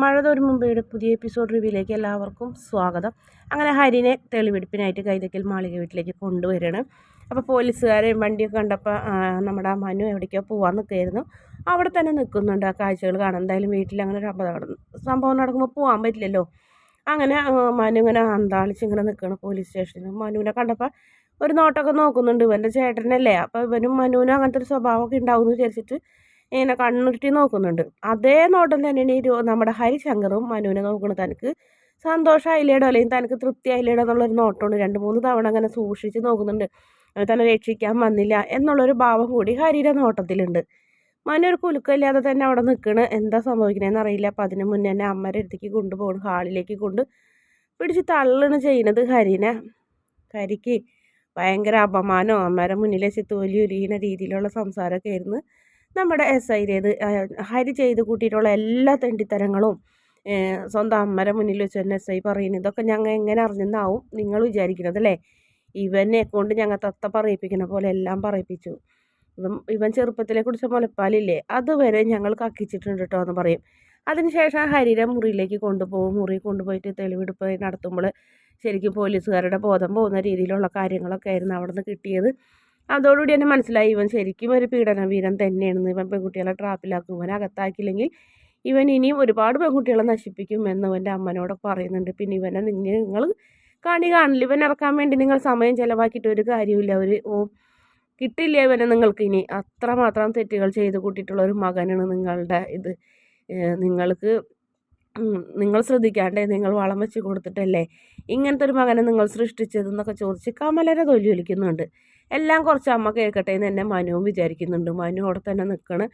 മഴ തോരും മുമ്പയുടെ പുതിയ എപ്പിസോഡ് റിവ്യൂയിലേക്ക് എല്ലാവർക്കും സ്വാഗതം. അങ്ങനെ ഹരിനെ തെളിവെടുപ്പിനായിട്ട് കൈതക്കൽ മാളിക വീട്ടിലേക്ക് കൊണ്ടുവരികയാണ്. അപ്പോൾ പോലീസുകാരെയും വണ്ടിയൊക്കെ കണ്ടപ്പോൾ നമ്മുടെ മനു എവിടേക്കോ പോകാൻ നിൽക്കുകയായിരുന്നു. അവിടെ തന്നെ നിൽക്കുന്നുണ്ട്. ആ കാഴ്ചകൾ കാണാം. എന്തായാലും വീട്ടിൽ അങ്ങനെ ഒരു സംഭവം നടക്കുമ്പോൾ പോകാൻ പറ്റില്ലല്ലോ. അങ്ങനെ മനു ഇങ്ങനെ അന്താളിച്ച് ഇങ്ങനെ നിൽക്കുകയാണ് പോലീസ് സ്റ്റേഷനിൽ. മനുവിനെ കണ്ടപ്പോൾ ഒരു നോട്ടമൊക്കെ നോക്കുന്നുണ്ട്. ഇവൻ്റെ ചേട്ടനല്ലേ, അപ്പോൾ ഇവനും മനുവിനും അങ്ങനത്തെ ഒരു സ്വഭാവമൊക്കെ ഉണ്ടാവും എന്ന് വിചാരിച്ചിട്ട് ഇങ്ങനെ കണ്ണുരുട്ടി നോക്കുന്നുണ്ട്. അതേ നോട്ടം തന്നെയാണ് നമ്മുടെ ഹരിശങ്കറും മനുവിനെ നോക്കുന്നത്. തനിക്ക് സന്തോഷമായില്ലേടോ അല്ലെങ്കിൽ തനിക്ക് തൃപ്തി ആയില്ലേടോ എന്നുള്ളൊരു നോട്ടമാണ്. 2-3 തവണ അങ്ങനെ സൂക്ഷിച്ച് നോക്കുന്നുണ്ട്. തന്നെ രക്ഷിക്കാൻ വന്നില്ല എന്നുള്ളൊരു ഭാവം കൂടി ഹരിയുടെ നോട്ടത്തിലുണ്ട്. മനു ഒരു കുലുക്കമില്ലാതെ തന്നെ അവിടെ നിൽക്കണ്. എന്താ സംഭവിക്കണേന്ന് അറിയില്ല. അപ്പം അതിന് മുന്നേ തന്നെ അമ്മയുടെ അടുത്തേക്ക് കൊണ്ടുപോകണം. ഹാളിലേക്ക് കൊണ്ട് പിടിച്ച് തള്ളണ് ചെയ്യുന്നത് ഹരിനെ. ഹരിക്ക് ഭയങ്കര അപമാനവും അമ്മയുടെ മുന്നിൽ വെച്ച് തോലി ഉരിയുന്ന രീതിയിലുള്ള സംസാരമൊക്കെ ആയിരുന്നു നമ്മുടെ SIയുടേത്. ഹരി ചെയ്ത് കൂട്ടിയിട്ടുള്ള എല്ലാ തെണ്ടിത്തരങ്ങളും സ്വന്തം അമ്മയുടെ മുന്നിൽ വെച്ച് തന്നെ SI പറയുന്നത്. ഇതൊക്കെ ഞങ്ങൾ എങ്ങനെ അറിഞ്ഞെന്നാവും നിങ്ങൾ വിചാരിക്കുന്നത് അല്ലേ? ഇവനെ കൊണ്ട് ഞങ്ങൾ തത്ത പറയിപ്പിക്കുന്ന പോലെ എല്ലാം പറയിപ്പിച്ചു. ഇവൻ ചെറുപ്പത്തിലെ കുടിച്ച മുലപ്പാലില്ലേ, അതുവരെ ഞങ്ങൾ കക്കിച്ചിട്ടുണ്ട് കേട്ടോ എന്ന് പറയും. അതിനുശേഷം ഹരിയുടെ മുറിയിലേക്ക് കൊണ്ടുപോകും. മുറി കൊണ്ടുപോയിട്ട് തെളിവെടുപ്പ് നടത്തുമ്പോൾ ശരിക്കും പോലീസുകാരുടെ ബോധം പോകുന്ന രീതിയിലുള്ള കാര്യങ്ങളൊക്കെ ആയിരുന്നു അവിടെ നിന്ന് കിട്ടിയത്. അതോടുകൂടി തന്നെ മനസ്സിലായി ഇവൻ ശരിക്കും ഒരു പീഡനവീരൻ തന്നെയാണെന്ന്. ഇവൻ പെൺകുട്ടികളെ ട്രാപ്പിലാക്കും. ഇവൻ അകത്താക്കിയില്ലെങ്കിൽ ഇവൻ ഇനിയും ഒരുപാട് പെൺകുട്ടികളെ നശിപ്പിക്കും എന്ന് ഇവൻ്റെ അമ്മനോടൊക്കെ പറയുന്നുണ്ട്. പിന്നെ ഇവനെ നിങ്ങൾ കാണില്ല. ഇവൻ ഇറക്കാൻ വേണ്ടി നിങ്ങൾ സമയം ചിലവാക്കിയിട്ട് ഒരു കാര്യമില്ല. കിട്ടില്ല ഇവനെ നിങ്ങൾക്ക് ഇനി. അത്രമാത്രം തെറ്റുകൾ ചെയ്ത് കൂട്ടിയിട്ടുള്ള ഒരു മകനാണ് നിങ്ങളുടെ ഇത്. നിങ്ങൾ ശ്രദ്ധിക്കാണ്ടേ, നിങ്ങൾ വളം വെച്ച് കൊടുത്തിട്ടല്ലേ ഇങ്ങനത്തെ ഒരു മകനെ നിങ്ങൾ സൃഷ്ടിച്ചതെന്നൊക്കെ ചോദിച്ച് കമലരെ തൊലി ഒലിക്കുന്നുണ്ട്. എല്ലാം കുറച്ച് അമ്മ കേൾക്കട്ടെ എന്ന് തന്നെ മനുവും വിചാരിക്കുന്നുണ്ട്. മനു അവിടെ തന്നെ നിൽക്കണ്.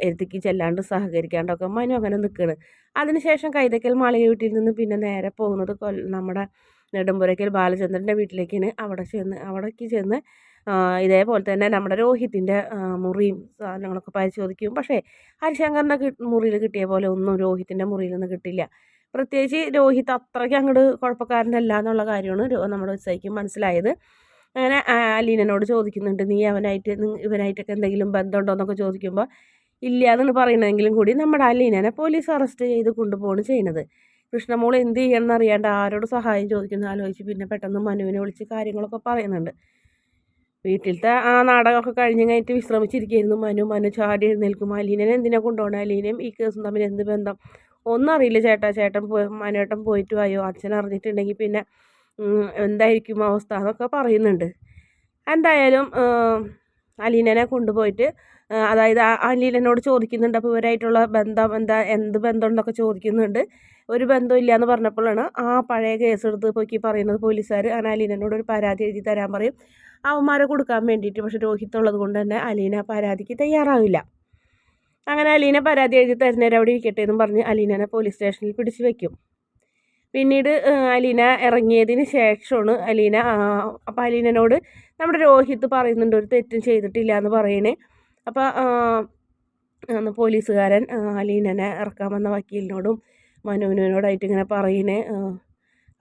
എഴുത്തിക്ക് ചെല്ലാണ്ട് സഹകരിക്കാണ്ടൊക്കെ മനു അങ്ങനെ നിൽക്കണ്. അതിനുശേഷം കൈതക്കൽ മാളിക വീട്ടിൽ നിന്ന് പിന്നെ നേരെ പോകുന്നത് നമ്മുടെ നെടുമ്പുരയ്ക്കൽ ബാലചന്ദ്രൻ്റെ വീട്ടിലേക്കാണ്. അവിടേക്ക് ചെന്ന് ഇതേപോലെ തന്നെ നമ്മുടെ രോഹിത്തിൻ്റെ മുറിയും സാധനങ്ങളൊക്കെ പരിശോധിക്കും. പക്ഷേ ഹരിശങ്കറിൻ്റെ മുറിയിൽ കിട്ടിയ പോലെ ഒന്നും രോഹിത്തിൻ്റെ മുറിയിൽ നിന്ന് കിട്ടില്ല. പ്രത്യേകിച്ച് രോഹിത്ത് അത്രയ്ക്ക് അങ്ങോട്ട് കുഴപ്പക്കാരനല്ല എന്നുള്ള കാര്യമാണ് നമ്മുടെ SIക്ക് മനസ്സിലായത്. അങ്ങനെ അലീനനോട് ചോദിക്കുന്നുണ്ട്, നീ ഇവനായിട്ടൊക്കെ എന്തെങ്കിലും ബന്ധമുണ്ടോ എന്നൊക്കെ ചോദിക്കുമ്പോൾ ഇല്ല എന്നാണ് പറയണമെങ്കിലും കൂടി നമ്മുടെ അലീനനെ പോലീസ് അറസ്റ്റ് ചെയ്ത് കൊണ്ടുപോവാണ് ചെയ്യുന്നത്. കൃഷ്ണമോൾ എന്ത് ചെയ്യണമെന്ന് അറിയാണ്ട് ആരോട് സഹായം ചോദിക്കുന്നു ആലോചിച്ച് പിന്നെ പെട്ടെന്ന് മനുവിനെ വിളിച്ച് കാര്യങ്ങളൊക്കെ പറയുന്നുണ്ട്. വീട്ടിലത്തെ ആ നാടകമൊക്കെ കഴിഞ്ഞിട്ട് വിശ്രമിച്ചിരിക്കുകയായിരുന്നു മനു ചാടി എഴുന്നേൽക്കും. അലീനനെ എന്തിനാ കൊണ്ടുപോകണം? അലീനയും ഈ കേസും തമ്മിൽ എന്ത് ബന്ധം? ഒന്നും അറിയില്ല ചേട്ടൻ മനുവേട്ടൻ പോയിട്ട് വായോ, അച്ഛൻ അറിഞ്ഞിട്ടുണ്ടെങ്കിൽ പിന്നെ എന്തായിരിക്കും അവസ്ഥ എന്നൊക്കെ പറയുന്നുണ്ട്. എന്തായാലും അലീനനെ കൊണ്ടുപോയിട്ട് അതായത് അലീനനോട് ചോദിക്കുന്നുണ്ട്. അപ്പോൾ ഇവരായിട്ടുള്ള ബന്ധം എന്ത് ബന്ധം എന്നൊക്കെ ചോദിക്കുന്നുണ്ട്. ഒരു ബന്ധമില്ല എന്ന് പറഞ്ഞപ്പോഴാണ് ആ പഴയ കേസെടുത്ത് പോയി പറയുന്നത് പോലീസുകാർ. അങ്ങനെ അലീനനോട് ഒരു പരാതി എഴുതി തരാൻ പറയും അവന്മാരെ കൊടുക്കാൻ വേണ്ടിയിട്ട്. പക്ഷെ രോഹിത്തുള്ളത് കൊണ്ട് തന്നെ അലീന പരാതിക്ക് തയ്യാറാവില്ല. അങ്ങനെ അലീന പരാതി എഴുതി തരുന്നേരം അവിടെ ഇരിക്കട്ടെ എന്നും പറഞ്ഞ് അലീനനെ പോലീസ് സ്റ്റേഷനിൽ പിടിച്ചു വയ്ക്കും. പിന്നീട് അലീന ഇറങ്ങിയതിന് ശേഷമാണ് അപ്പോൾ അലീനനോട് നമ്മുടെ രോഹിത്ത് പറയുന്നുണ്ട് ഒരു തെറ്റും ചെയ്തിട്ടില്ല എന്ന് പറയണേ. അപ്പോൾ പോലീസുകാരൻ അലീനനെ ഇറക്കാൻ വന്ന വക്കീലിനോടും മനുവിനോടായിട്ട് ഇങ്ങനെ പറയുന്നേ,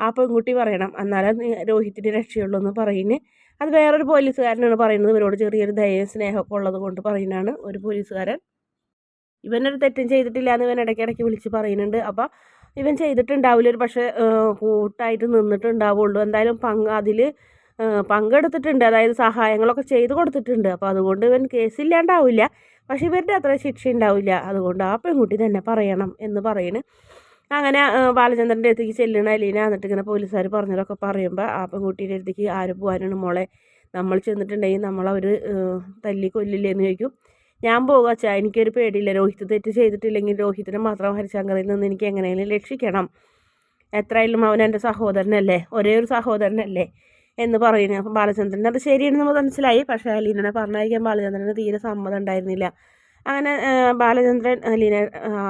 ആ പെൺകുട്ടി പറയണം എന്നാലും രോഹിത്തിന് രക്ഷയുള്ളൂ എന്ന് പറയുന്നേ. അത് വേറൊരു പോലീസുകാരനാണ് പറയുന്നത്. ഇവരോട് ചെറിയൊരു ദയ സ്നേഹമൊക്കെ ഉള്ളത് കൊണ്ട് പറയുന്നതാണ് ഒരു പോലീസുകാരൻ. ഇവനൊരു തെറ്റും ചെയ്തിട്ടില്ല എന്ന് ഇവൻ ഇടയ്ക്കിടയ്ക്ക് വിളിച്ച് പറയുന്നുണ്ട്. അപ്പോൾ ഇവൻ ചെയ്തിട്ടുണ്ടാവില്ല, ഒരു പക്ഷേ കൂട്ടായിട്ട് നിന്നിട്ടുണ്ടാവുള്ളൂ. എന്തായാലും അതിൽ പങ്കെടുത്തിട്ടുണ്ട്, അതായത് സഹായങ്ങളൊക്കെ ചെയ്ത് കൊടുത്തിട്ടുണ്ട്. അപ്പോൾ അതുകൊണ്ട് ഇവൻ കേസില്ലാണ്ടാവില്ല, പക്ഷേ ഇവരുടെ അത്ര ശിക്ഷ ഉണ്ടാവില്ല. അതുകൊണ്ട് ആ പെൺകുട്ടി തന്നെ പറയണം എന്ന് പറയുന്നു. അങ്ങനെ ബാലചന്ദ്രൻ്റെ അടുത്തേക്ക് ചെല്ലണ അലീന എന്നിട്ട് ഇങ്ങനെ പോലീസുകാർ പറഞ്ഞതൊക്കെ പറയുമ്പോൾ ആ പെൺകുട്ടിയുടെ അടുത്തേക്ക് ആര് പോകാനാണ് മോളെ, നമ്മൾ ചെന്നിട്ടുണ്ടെങ്കിൽ നമ്മളവർ തല്ലി കൊല്ലില്ലേന്ന് ചോദിക്കും. ഞാൻ പോകുക അച്ഛാ, എനിക്കൊരു പേടിയില്ല. രോഹിത്ത് തെറ്റ് ചെയ്തിട്ടില്ലെങ്കിൽ രോഹിത്തിനെ മാത്രം ഹരിശങ്കറിൽ നിന്ന് എനിക്ക് എങ്ങനെയെങ്കിലും രക്ഷിക്കണം. എത്രയായാലും അവൻ എൻ്റെ സഹോദരനല്ലേ, ഒരേ ഒരു സഹോദരനല്ലേ എന്ന് പറയുന്നത്. അപ്പം ബാലചന്ദ്രൻ അത് ശരിയാണെന്ന് നമ്മൾ മനസ്സിലായി. പക്ഷേ അലീനനെ പറഞ്ഞയക്കാൻ ബാലചന്ദ്രന് തീരെ സമ്മതം ഉണ്ടായിരുന്നില്ല. അങ്ങനെ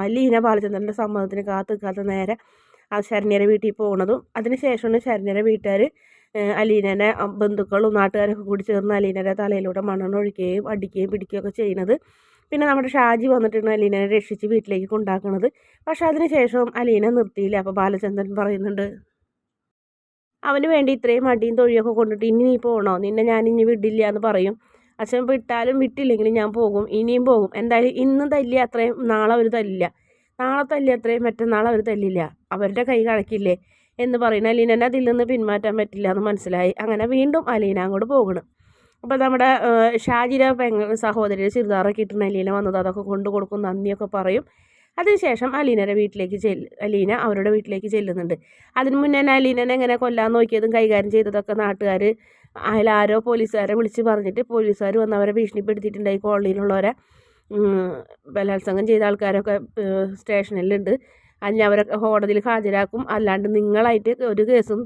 അലീന ബാലചന്ദ്രൻ്റെ സമ്മതത്തിന് കാത്ത് നേരെ ആ ശരണ്യരെ വീട്ടിൽ പോകുന്നതും അതിനുശേഷമാണ് ശരണ്യരെ വീട്ടുകാർ അലീനനെ ബന്ധുക്കളും നാട്ടുകാരൊക്കെ കൂടി ചേർന്ന് അലീനയുടെ തലയിലൂടെ മണ്ണെണ്ണൊഴിക്കുകയും അടിക്കുകയും പിടിക്കുകയൊക്കെ ചെയ്യുന്നത്. പിന്നെ നമ്മുടെ ഷാജി വന്നിട്ടാണ് അലീനനെ രക്ഷിച്ച് വീട്ടിലേക്ക് കൊണ്ടാക്കുന്നത്. പക്ഷെ അതിനുശേഷം അലീന നിർത്തിയില്ല. അപ്പോൾ ബാലചന്ദ്രൻ പറയുന്നുണ്ട്, അവന് വേണ്ടി ഇത്രയും അടിയും തൊഴിയൊക്കെ കൊണ്ടിട്ട് ഇനി നീ പോകണോ, നിന്നെ ഞാനിനി വിടില്ല എന്ന് പറയും. അച്ഛൻ വിട്ടാലും വിട്ടില്ലെങ്കിലും ഞാൻ പോകും, ഇനിയും പോകും. എന്തായാലും ഇന്നും തല്ലിയ അത്രയും നാളെ അവർ തല്ലില്ല. നാളെ തല്ലിയത്രയും മറ്റന്നാൾ അവർ തല്ലില്ല, അവരുടെ കൈ കഴക്കില്ലേ എന്ന് പറയുന്ന അലീനനെ അതിൽ നിന്ന് പിന്മാറ്റാൻ പറ്റില്ല എന്ന് മനസ്സിലായി. അങ്ങനെ വീണ്ടും അലീന അങ്ങോട്ട് പോകണം. അപ്പോൾ നമ്മുടെ ഷാജിര സഹോദരി ചുരിദാറൊക്കെ ഇട്ടിട്ട് അലീന വന്നത് അതൊക്കെ കൊണ്ടു കൊടുക്കും, നന്ദിയൊക്കെ പറയും. അതിനുശേഷം അലീന അവരുടെ വീട്ടിലേക്ക് ചെല്ലുന്നുണ്ട്. അതിന് മുന്നേ തന്നെ അലീനനെ എങ്ങനെ കൊല്ലാൻ നോക്കിയതും കൈകാര്യം ചെയ്തതൊക്കെ നാട്ടുകാർ അതിലാരോ പോലീസുകാരെ വിളിച്ച് പറഞ്ഞിട്ട് പോലീസുകാർ വന്ന് അവരെ ഭീഷണിപ്പെടുത്തിയിട്ടുണ്ടായി. കോളനിയിലുള്ളവരെ ബലാത്സംഗം ചെയ്ത ആൾക്കാരൊക്കെ സ്റ്റേഷനിലുണ്ട്, അതിന് അവരെ കോടതിയിൽ ഹാജരാക്കും, അല്ലാണ്ട് നിങ്ങളായിട്ട് ഒരു കേസും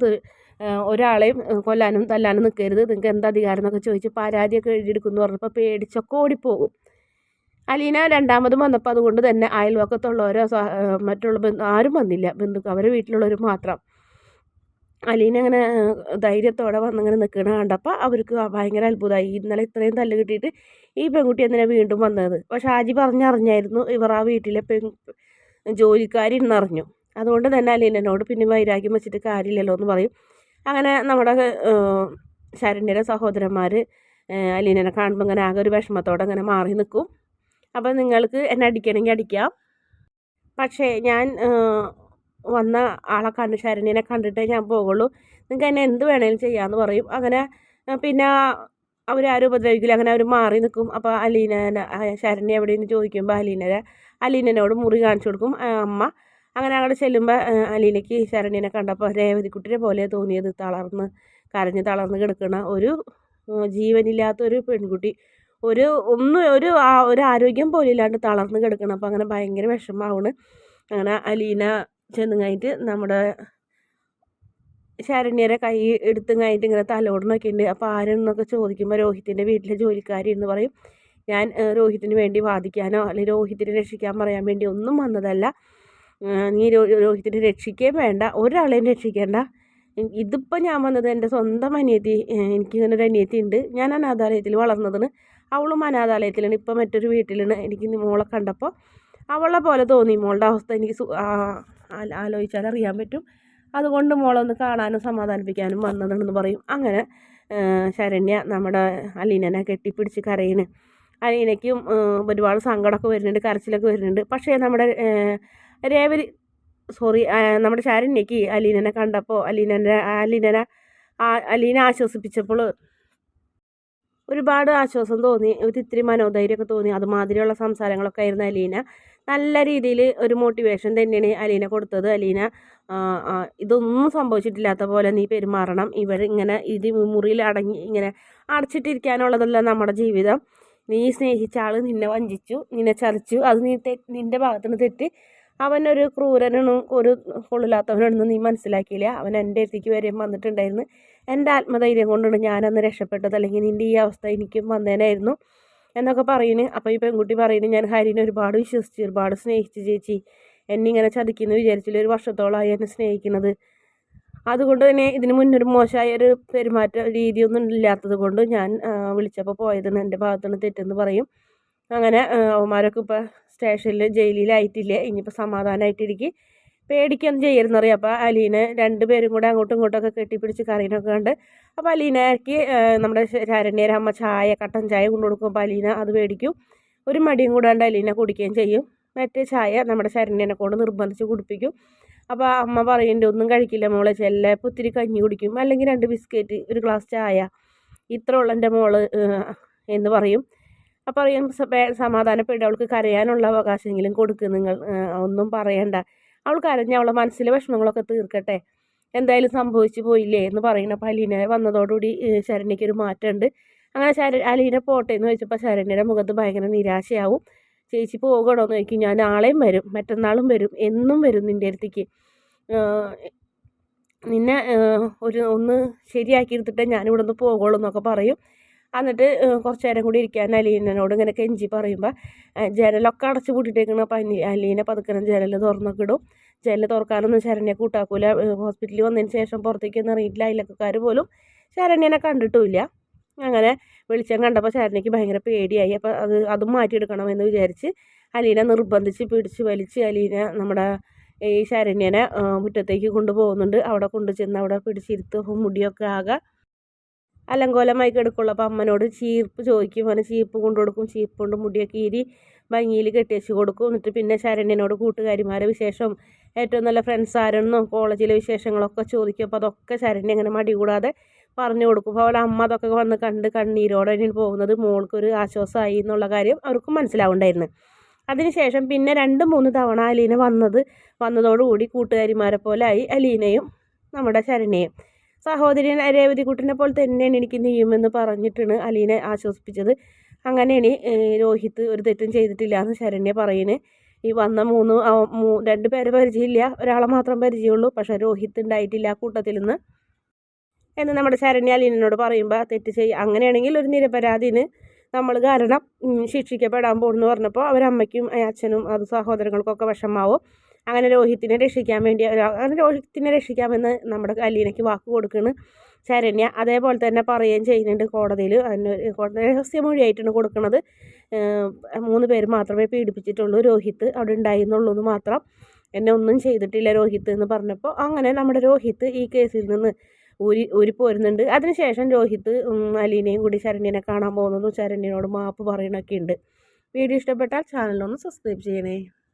ഒരാളെയും കൊല്ലാനും തല്ലാനും നിൽക്കരുത്, നിങ്ങൾക്ക് എന്താ അധികാരം എന്നൊക്കെ ചോദിച്ച് പരാതിയൊക്കെ എഴുതിയെടുക്കുമെന്ന് പറഞ്ഞപ്പോൾ പേടിച്ചൊക്കെ ഓടിപ്പോകും. അലീന രണ്ടാമതും വന്നപ്പോൾ അതുകൊണ്ട് തന്നെ അയൽവക്കത്തുള്ളവരോ മറ്റുള്ള ആരും വന്നില്ല, അവരെ വീട്ടിലുള്ളവർ മാത്രം. അലീന അങ്ങനെ ധൈര്യത്തോടെ വന്നിങ്ങനെ നിൽക്കണ കണ്ടപ്പോൾ അവർക്ക് ഭയങ്കര അത്ഭുതമായി. ഇന്നലെ ഇത്രയും തല്ല് കിട്ടിയിട്ട് ഈ പെൺകുട്ടി എന്തിനാണ് വീണ്ടും വന്നത്? അപ്പോൾ ഷാജി പറഞ്ഞറിഞ്ഞായിരുന്നു ഇവർ ആ വീട്ടിലെ ജോലിക്കാരി എന്നറിഞ്ഞു. അതുകൊണ്ട് തന്നെ അലീനോട് പിന്നെ വൈരാഗ്യം വെച്ചിട്ട് കാര്യമില്ലല്ലോ എന്ന് പറയും. അങ്ങനെ നമ്മുടെ ശരണ്യയുടെ സഹോദരന്മാർ അലീനനെ കാണുമ്പോൾ ഇങ്ങനെ ആകെ ഒരു വിഷമത്തോടെ ഇങ്ങനെ മാറി നിൽക്കും. അപ്പോൾ നിങ്ങൾക്ക് എന്നെ അടിക്കണമെങ്കിൽ അടിക്കാം, പക്ഷേ ഞാൻ വന്ന ആളെ കണ്ട് ശരണ്യനെ കണ്ടിട്ടേ ഞാൻ പോകുള്ളൂ, നിങ്ങൾക്ക് എന്നെ എന്ത് വേണേലും ചെയ്യാമെന്ന് പറയും. അങ്ങനെ പിന്നെ അവരാരും ഉപദ്രവിക്കില്ല, അങ്ങനെ അവർ മാറി നിൽക്കും. അപ്പോൾ ശരണ്യ എവിടെയെന്ന് ചോദിക്കുമ്പോൾ അലീനോട് മുറി കാണിച്ചു കൊടുക്കും അമ്മ. അങ്ങനെ അങ്ങോട്ട് ചെല്ലുമ്പോൾ അലീനയ്ക്ക് ശരണ്യനെ കണ്ടപ്പോൾ രേവതിക്കുട്ടിനെ പോലെ തോന്നിയത്, കരഞ്ഞ് തളർന്ന് കിടക്കുന്ന ഒരു ജീവനില്ലാത്തൊരു പെൺകുട്ടി, ഒരു ആരോഗ്യം പോലും ഇല്ലാണ്ട് തളർന്ന് കിടക്കണം. അപ്പോൾ അങ്ങനെ ഭയങ്കര വിഷമമാണ്. അങ്ങനെ അലീന ചെന്ന് കഴിഞ്ഞിട്ട് നമ്മുടെ ശരണ്യരെ കൈ എടുത്തും കഴിഞ്ഞിട്ട് ഇങ്ങനെ തലോടനൊക്കെ ഉണ്ട്. അപ്പോൾ ആരെന്നൊക്കെ ചോദിക്കുമ്പോൾ രോഹിത്തിൻ്റെ വീട്ടിലെ ജോലിക്കാരി എന്ന് പറയും. ഞാൻ രോഹിത്തിന് വേണ്ടി വാദിക്കാനോ അല്ലെങ്കിൽ രോഹിത്തിനെ രക്ഷിക്കാൻ പറയാൻ വേണ്ടി ഒന്നും വന്നതല്ല, നീ രോഹിത്തിനെ രക്ഷിക്കുകയും വേണ്ട, ഒരാളെയും രക്ഷിക്കേണ്ട. ഇതിപ്പോൾ ഞാൻ വന്നത് എൻ്റെ സ്വന്തം അനിയത്തി, എനിക്കിങ്ങനെ ഒരു അനിയത്തി ഉണ്ട്, ഞാൻ അനാഥാലയത്തിൽ വളർന്നതാണ്, അവളും അനാഥാലയത്തിലാണ്, ഇപ്പോൾ മറ്റൊരു വീട്ടിലാണ്. എനിക്ക് മോളെ കണ്ടപ്പോൾ അവളെ പോലെ തോന്നി, മോളുടെ അവസ്ഥ എനിക്ക് ആലോചിച്ചാൽ അറിയാൻ പറ്റും, അതുകൊണ്ട് മോളൊന്ന് കാണാനും സമാധാനിപ്പിക്കാനും വന്നതാണെന്ന് പറയും. അങ്ങനെ ശരണ്യ നമ്മുടെ അലീനനെ കെട്ടിപ്പിടിച്ച് കരയിന്. അലീനയ്ക്കും ഒരുപാട് സങ്കടമൊക്കെ വരുന്നുണ്ട്, കരച്ചിലൊക്കെ വരുന്നുണ്ട്. പക്ഷേ നമ്മുടെ ശരണ്യയ്ക്ക് അലീനനെ കണ്ടപ്പോൾ അലീന ആശ്വസിപ്പിച്ചപ്പോൾ ഒരുപാട് ആശ്വാസം തോന്നി, ഒരിത്തിരി മനോധൈര്യമൊക്കെ തോന്നി. അതുമാതിരിയുള്ള സംസാരങ്ങളൊക്കെ ആയിരുന്നു അലീന. നല്ല രീതിയിൽ ഒരു മോട്ടിവേഷൻ തന്നെയാണ് അലീന കൊടുത്തത്. അലീന ഇതൊന്നും സംഭവിച്ചിട്ടില്ലാത്ത പോലെ നീ പെരുമാറണം, ഇങ്ങനെ മുറിയിൽ ഇങ്ങനെ അടച്ചിട്ടിരിക്കാനുള്ളതല്ല നമ്മുടെ ജീവിതം. നീ സ്നേഹിച്ച ആൾ നിന്നെ വഞ്ചിച്ചു, നിന്നെ ചതിച്ചു, അത് നിൻ്റെ ഭാഗത്തുനിന്ന് തെറ്റ്. അവനൊരു ക്രൂരനും ഒരു കൊള്ളില്ലാത്തവനാണെന്ന് നീ മനസ്സിലാക്കിയില്ല. അവൻ എൻ്റെ അടുത്തേക്ക് വരെയും വന്നിട്ടുണ്ടായിരുന്നു, എൻ്റെ ആത്മധൈര്യം കൊണ്ടാണ് ഞാനന്ന് രക്ഷപ്പെട്ടത്, അല്ലെങ്കിൽ നിൻ്റെ ഈ അവസ്ഥ എനിക്കും വന്നേനായിരുന്നു എന്നൊക്കെ പറയുന്നു. അപ്പോൾ ഈ പെൺകുട്ടി പറയുന്നു, ഞാൻ ഹരിനെ ഒരുപാട് വിശ്വസിച്ച് ഒരുപാട് സ്നേഹിച്ചു ചേച്ചി, എന്നിങ്ങനെ ചതിക്കുന്നു വിചാരിച്ചില്ല, ഒരു വർഷത്തോളമായി എന്നെ സ്നേഹിക്കുന്നത്. അതുകൊണ്ട് തന്നെ ഇതിന് മുന്നൊരു മോശമായ ഒരു പെരുമാറ്റ രീതിയൊന്നും ഇല്ലാത്തത് കൊണ്ട് ഞാൻ വിളിച്ചപ്പോൾ പോയതെന്ന് എൻ്റെ ഭാഗത്തുനിന്ന് തെറ്റെന്ന് പറയും. അങ്ങനെ അവന്മാരൊക്കെ ഇപ്പോൾ സ്റ്റേഷനിൽ ജയിലിലായിട്ടില്ലേ, ഇനിയിപ്പോൾ സമാധാനമായിട്ടിരിക്കും, പേടിക്കൊന്നും ചെയ്യരുതെന്നറിയാം. അപ്പോൾ അലീന രണ്ടുപേരും കൂടെ അങ്ങോട്ടും ഇങ്ങോട്ടൊക്കെ കെട്ടിപ്പിടിച്ച് കറിയൊക്കെ ഉണ്ട്. അപ്പോൾ അലീനയ്ക്ക് നമ്മുടെ ശരണ്യയുടെ അമ്മ കട്ടൻ ചായ കൊണ്ടു കൊടുക്കും. അപ്പോൾ അലീന അത് മേടിക്കും, ഒരു മടിയും കൂടാണ്ട് അലീന കുടിക്കുകയും ചെയ്യും. മറ്റേ ചായ നമ്മുടെ ശരണ്യനെ കൊണ്ട് നിർബന്ധിച്ച് കുടിപ്പിക്കും. അപ്പോൾ അമ്മ പറയുന്നുണ്ട്, ഒന്നും കഴിക്കില്ല മോളെ, ചിലപ്പോൾ ഒത്തിരി കഞ്ഞി കുടിക്കും, അല്ലെങ്കിൽ 2 ബിസ്ക്കറ്റ്, ഒരു ഗ്ലാസ് ചായ, ഇത്ര ഉള്ള എൻ്റെ മോള് എന്ന് പറയും. അപ്പോൾ പറയും സമാധാനപ്പെട്ട് അവൾക്ക് കരയാനുള്ള അവകാശമെങ്കിലും കൊടുക്കും, നിങ്ങൾ ഒന്നും പറയണ്ട, അവൾ കരഞ്ഞ അവളെ മനസ്സിലെ വിഷമങ്ങളൊക്കെ തീർക്കട്ടെ, എന്തായാലും സംഭവിച്ചു പോയില്ലേ എന്ന് പറയുന്നു. അപ്പോൾ അലീന വന്നതോടുകൂടി ശരണ്യയ്ക്കൊരു മാറ്റമുണ്ട്. അങ്ങനെ അലീന പോട്ടെ എന്ന് ചോദിച്ചപ്പോൾ ശരണ്യയുടെ മുഖത്ത് ഭയങ്കര നിരാശയാവും. ചേച്ചി പോകണോ എന്ന് ചോദിക്കും. ഞാൻ നാളെയും വരും, മറ്റന്നാളും വരും, എന്നും വരും നിൻ്റെ അടുത്തേക്ക്, നിന്നെ ഒന്ന് ശരിയാക്കി എടുത്തിട്ടേ ഞാനിവിടെ നിന്ന് പോകുള്ളൂ എന്നൊക്കെ പറയും. എന്നിട്ട് കുറച്ച് നേരം കൂടി ഇരിക്കാൻ അലീനോട് ഇങ്ങനെ കെഞ്ചി പറയുമ്പോൾ ജനലൊക്കെ അടച്ചു പൂട്ടിയിട്ടേക്കണം. അപ്പം അലീന പതുക്കണം ജനൽ തുറന്നൊക്കെ ഇടും. ജനൽ തുറക്കാനൊന്നും ശരണ്യ കൂട്ടാക്കൂല. ഹോസ്പിറ്റലിൽ വന്നതിന് ശേഷം പുറത്തേക്കൊന്നും ഇറങ്ങിയിട്ടില്ല, അയൽവക്കക്കാർ പോലും ശരണ്യനെ കണ്ടിട്ടുമില്ല. അങ്ങനെ വെളിച്ചം കണ്ടപ്പോൾ ശരണ്യയ്ക്ക് ഭയങ്കര പേടിയായി. അപ്പോൾ അതും മാറ്റിയെടുക്കണമെന്ന് വിചാരിച്ച് അലീന നിർബന്ധിച്ച് പിടിച്ച് വലിച്ച് അലീന നമ്മുടെ ഈ ശരണ്യനെ മുറ്റത്തേക്ക് കൊണ്ടുപോകുന്നുണ്ട്. അവിടെ കൊണ്ടുചെന്ന് അവിടെ പിടിച്ചിരുത്തും, മുടിയൊക്കെ ആകെ അലങ്കോലമായി കിടക്കുള്ളൂ. അപ്പോൾ അമ്മനോട് ചീർപ്പ് ചോദിക്കും, അങ്ങനെ ചീർപ്പ് കൊണ്ടു കൊടുക്കും. ചീർപ്പ് കൊണ്ട് മുടിയൊക്കെ ഈരി ഭംഗിയിൽ കെട്ടിവെച്ച് കൊടുക്കും. എന്നിട്ട് പിന്നെ ശരണ്യനോട് കൂട്ടുകാരിമാരെ വിശേഷം, ഏറ്റവും നല്ല ഫ്രണ്ട്സ് ആരെന്നോ കോളേജിലെ വിശേഷങ്ങളൊക്കെ ചോദിക്കും. അപ്പോൾ അതൊക്കെ ശരണ്യ അങ്ങനെ മടി കൂടാതെ പറഞ്ഞു കൊടുക്കും. അപ്പോൾ അമ്മ അതൊക്കെ വന്ന് കണ്ട് കണ്ണീരോടെ പോകുന്നത് മോൾക്കൊരു ആശ്വാസമായി എന്നുള്ള കാര്യം അവർക്കും മനസ്സിലാവുണ്ടായിരുന്നു. അതിനുശേഷം പിന്നെ 2-3 തവണ അലീന വന്നതോടുകൂടി കൂട്ടുകാരിമാരെ പോലെ ആയി അലീനയും നമ്മുടെ ശരണ്യയും. സഹോദരി രേവതിക്കുട്ടിനെ പോലെ തന്നെയാണ് എനിക്ക് നീയുമെന്ന് പറഞ്ഞിട്ടാണ് അലീനെ ആശ്വസിപ്പിച്ചത്. അങ്ങനെയാണ് രോഹിത്ത് ഒരു തെറ്റും ചെയ്തിട്ടില്ല എന്ന് ശരണ്യ പറയുന്നത്. ഈ വന്ന 2 പേരെ പരിചയമില്ല, ഒരാളെ മാത്രം പരിചയമുള്ളൂ, പക്ഷേ രോഹിത്ത് ഉണ്ടായിട്ടില്ല ആ കൂട്ടത്തിൽ നിന്ന് എന്ന് നമ്മുടെ ശരണ്യ അലീനോട് പറയുമ്പോൾ തെറ്റ് അങ്ങനെയാണെങ്കിൽ ഒരു നിരപരാധിന് നമ്മൾ കാരണം ശിക്ഷിക്കപ്പെടാൻ പോകുന്നു പറഞ്ഞപ്പോൾ അവരമ്മയ്ക്കും അച്ഛനും അത് സഹോദരങ്ങൾക്കൊക്കെ വിഷമാവും. അങ്ങനെ രോഹിത്തിനെ രക്ഷിക്കാമെന്ന് നമ്മുടെ അലീനയ്ക്ക് വാക്ക് കൊടുക്കുകയാണ് ശരണ്യ. അതേപോലെ തന്നെ പറയുകയും ചെയ്യുന്നുണ്ട് കോടതിയിൽ. കോടതി രഹസ്യമൊഴിയായിട്ടാണ് കൊടുക്കുന്നത്. 3 പേര് മാത്രമേ പീഡിപ്പിച്ചിട്ടുള്ളൂ, രോഹിത്ത് അവിടെ ഉണ്ടായിരുന്നുള്ളൂ എന്ന് മാത്രം, എന്നെ ഒന്നും ചെയ്തിട്ടില്ല രോഹിത്ത് എന്ന് പറഞ്ഞപ്പോൾ അങ്ങനെ നമ്മുടെ രോഹിത്ത് ഈ കേസിൽ നിന്ന് ഊരി പോരുന്നുണ്ട്. അതിനുശേഷം രോഹിത്ത് അലീനയും കൂടി ശരണ്യനെ കാണാൻ പോകുന്നതും ശരണ്യനോട് മാപ്പ് പറയണമൊക്കെ ഉണ്ട്. വീഡിയോ ഇഷ്ടപ്പെട്ടാൽ ചാനലൊന്ന് സബ്സ്ക്രൈബ് ചെയ്യണേ.